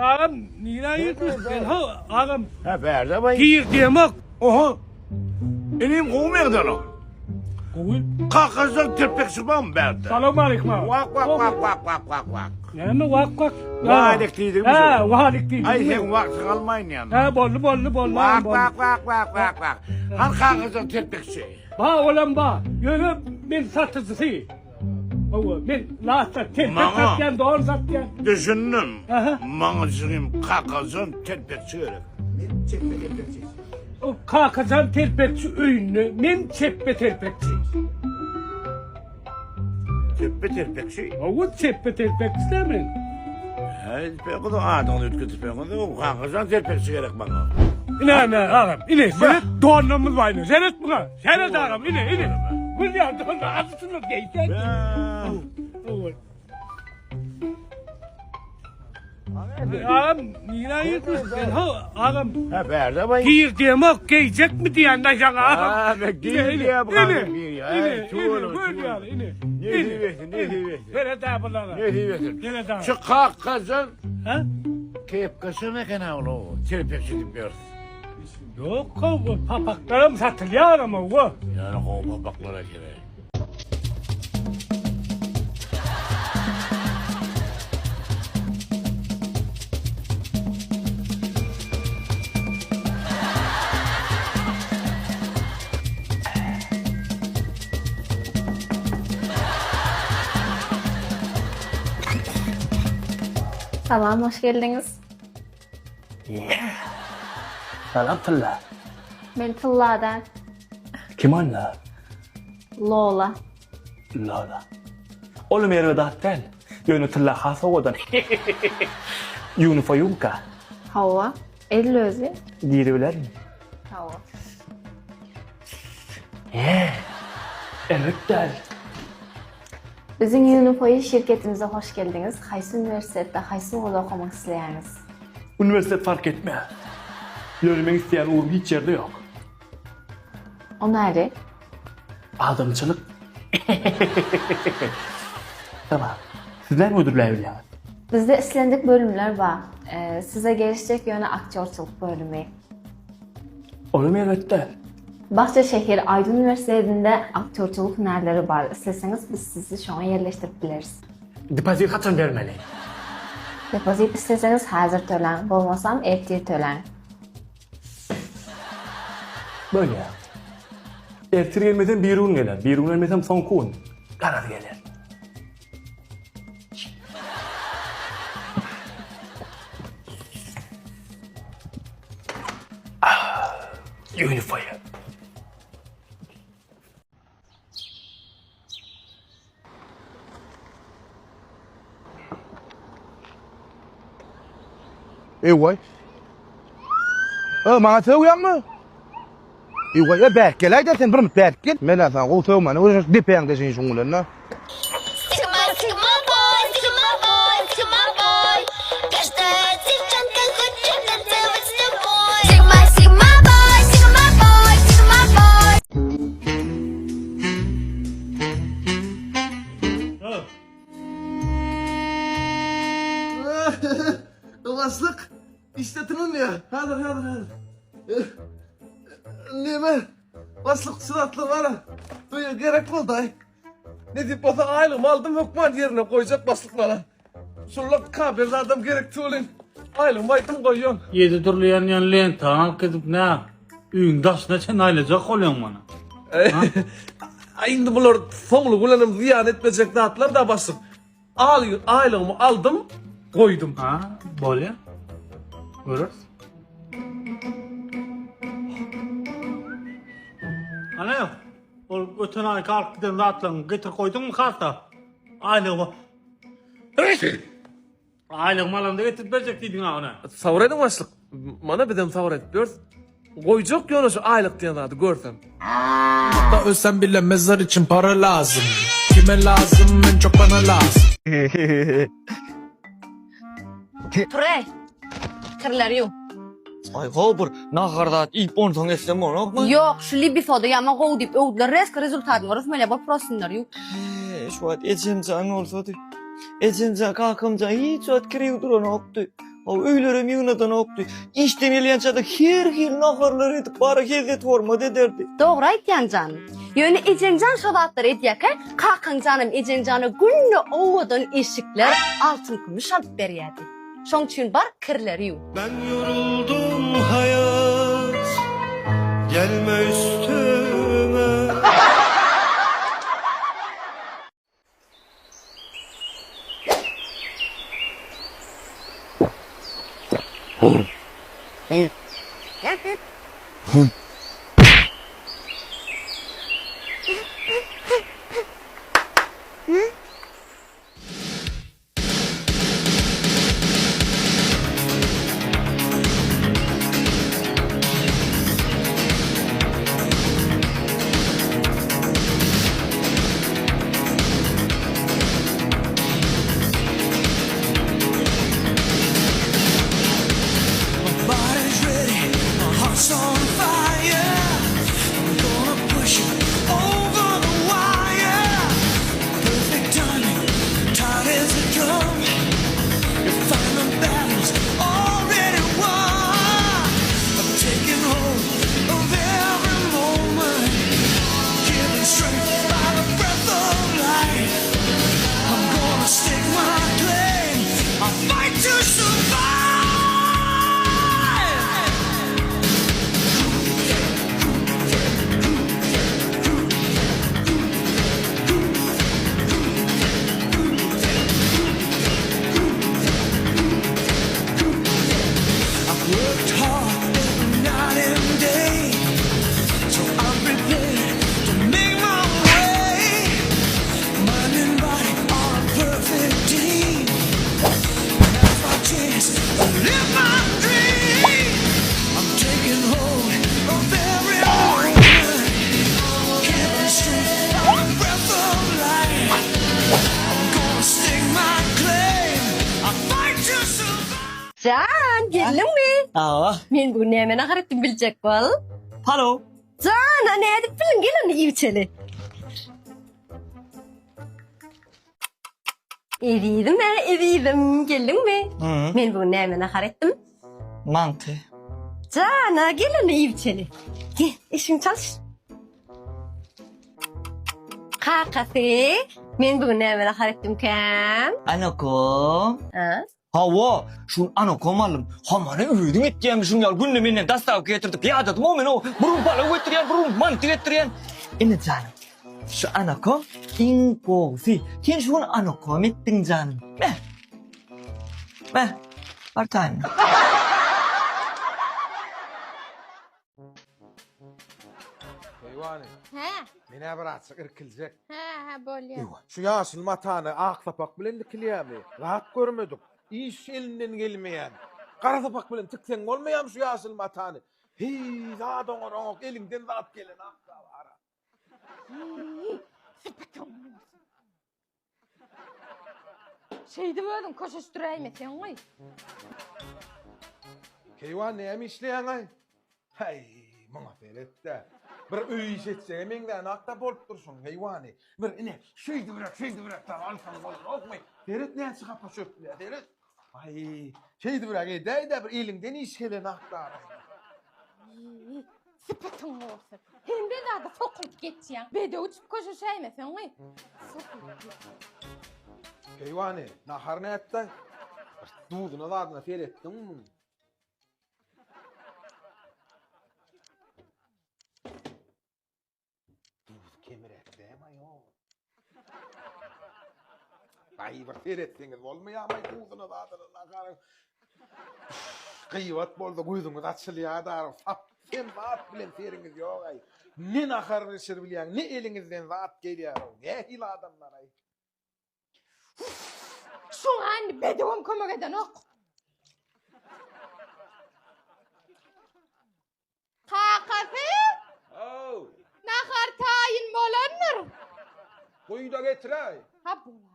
Ağam nina yedin? Ben ha ağam Ha berde bay. gir demek. Oha. Elim kovmayadan o. Kovul. Kakazdan tepek sıkmam berde. Salam aleyküm ağam. Vak vak vak vak vak vak vak. Ne mi vak vak? Valik değildir mi? Ha valik değil. Ay sen vakti kalmayın yani. Ha bollu. Vak vak vak vak vak vak. Har kakazdan tepek şey. Ba olan ba. Yürü ben satıcısı. Ben lasta tepek Mama. satyan doğru satyan. Düşündüm. Aha. Mağazım kakazdan tepek çığırık. O kakazan telpekçi öyünlü. Men çeppe telpekçi. Tepe tepek şey. O çeppe telpekçi değil mi? Hey peki de adını ütkütü peki de o kakazdan tepek gerek bana. İne ağam ine. Senet donumuz var ine. Senet buna. Senet ağam ine. Bu ya donum azısını giyecek. Ağam nina yedin? Ben ha ağam Ha berde bay. gir demek giyecek mi diyen de sana ağam. Ha be gir diye bakalım gir ya. Hey tuğulum tuğulum. Ne diyorsun ne diyorsun? Senet ağabeyler. Ne diyorsun? Senet ağam. Şu kakazdan Ha? tepkası ne kadar ola o? Tepek diyor. Yok o papaklarım satılıyor ama o. Yani o babaklara göre. Salam, hoş geldiniz. Salam Tilla. Ben Tilla'dan Kim anla? Lola. Lola. Oğlum yeri dağıttel. Yönü Tilla hasa odan. Yunifayumka. Hava. Ellözi. Giriveler mi? Hava. Evet del. Bizim Unifoy şirketimize hoş geldiniz. Qaysi üniversitede, qaysi okulda okumak isteyseniz? Üniversite fark etme. Görmek isteyen uğur hiç yerde yok. O nerede? Adamçılık. Tamam. Sizler müdürler ya. Bizde istendik bölümler var. Size gelişecek yönü aktörçülük bölümü. Oğlum evet del. Bahçeşehir Aydın Üniversitesi'nde aktörçülük hünerleri var. İsterseniz biz sizi şu an yerleştirip biliriz. Depozit kaçan vermeli? Depozit isterseniz hazır tölen, olmasam erteye tölen. Böyle ya. Ertir gelmeden bir un gelir. Bir un gelmeden son kun. Karar gelir. Unifier. ايوه ما تسوي اما ايوه يا باكل هيدا تنبرم باكل مالا ثانغو ثو ما نورش دي بيان دي شي شغلنا Sigma boy. Każda dziewczynka chce tancować z tobą. Sigma boy. Kıvaslık işletinin ya. Hadi. Neme? Baslık sıratlı var ha. Böyle gerek oldu ay. Ne diyeyim bana aylığımı aldım hükman yerine koyacak baslıklara. Şurlak kabirli adam gerekti olun. Aylığımı aydım koyuyorsun. Yedi türlü yan lenta gidip ne? Üyün daşına sen ailecek oluyorsun bana. Şimdi bunlar sonlu kullanım ziyan etmeyecek dağıtlar da basın. Aylığımı aldım koydum. Ha, böyle. Görürüz. Ana yok. O öten ay kalk giden rahatlan getir koydun mu karta? Aylığımı. Aylığımı alanda getirip verecektiydin ha ona. Savraydın başlık. Bana birden savrayd. Gör. Koyacak ya onu şu aylık diyen adı görsem. Da ölsem bile mezar için para lazım. Kime lazım en çok bana lazım. Turay, kirler yok. Ay bir nahardat ipon tangesem onu. Yok, şu libi foda yama goudip ödler resk rezultatını rıfmele bak prosinler yok. Şu an ecem can olsa da. Ecem can kalkım can hiç at kiriyor duran oktu. O öylerim yığınadan oktu. İşten gelen çada her naharlar edip bara gezet hormat ederdi. Doğru aytyan canım. Yönü ecencan şobatlar edyaka, kakan canım ecencanı günlü ovadan eşikler altın kumuş alıp beriyadi. Şoň üçin bar kirleri yu. Ben yoruldum hayat, gelme üstüme. Body's ready, my heart's on fire. I'm gonna push it over the wire. Perfect timing, tight as a drum. You find the battles already won. I'm taking hold of every moment, given strength by the breath of life. I'm gonna stake my claim. I'll fight to survive. I've worked hard every night and day, so I'm prepared to make my way. Mind and body are a perfect team. Now's my chance to live my dream. I'm taking hold of every moment, given strength by the breath of life. I'm gonna stake my claim. I'll fight to survive. Can, geldin mi? Aa, Men bugün näme nahar etdim biljek bol. halo. Can, ne edip bilin gelin ivçeli. Evidim, geldin mi? Hı. Men bugün näme nahar etdim? Mantı. Can, gelin ivçeli. Gel, işin çalış. Kakası, men bugün näme nahar etdim kan? Anakom. Ha? Hava, şun anakom alım. Hamara üydüm ettiğim ya günle menden dastav getirdik. Ya da momen o burun pala getiriyen, burun mantı getiriyen. Ene canım. Şu anakom inkofi. Ken şun anakom ettin canım. Be. Partayım. Eyvani. He, Mene bir açık irkilecek. he, böyle. Şu yaşıl matanı ak sapak bilen dikiliyemi. Rahat görmedik. İş elinden gelmeyen. Kara sapak bilen tıksen olmayam şu yaşıl matanı. Hii, daha doğru elinden rahat gelen ak da var. Şeydi böyle koşuşturayım eten oy. Keyvan neyem işleyen ay? Hay, bana feret de. Bir öy iş etse emenden akta bolup dursun heyvani. Bir ine şeydi bırak da alkan bolun okmay. Feret ne çıkapa çöktü ya feret. Ay, şeydi bırak de bir elinden iş gelen akta. Sıpatın olsun. Hem de daha da sokulup geçeceğim. Ve de uçup koşuşayım eten oy. Sokulup geçeceğim. Keyvani, nahar ne etti? Duduna dadına ferettin mi? Dud kemir etti ama yok. Ay bak ferettiniz olmuyor ama duduna dadına naharın. Kıyvat boldu kuydunuz açılıyor da. Sen vaat bilen feriniz yok ay. Ne naharını işir bilen, ne elinizden vaat geliyor. Ne hil adamlar ay. Şu an bedevom kömek eden ok. Kakası, Oh, nahar tayin bolanır. kuyu da getir ay. Ha bulaydı.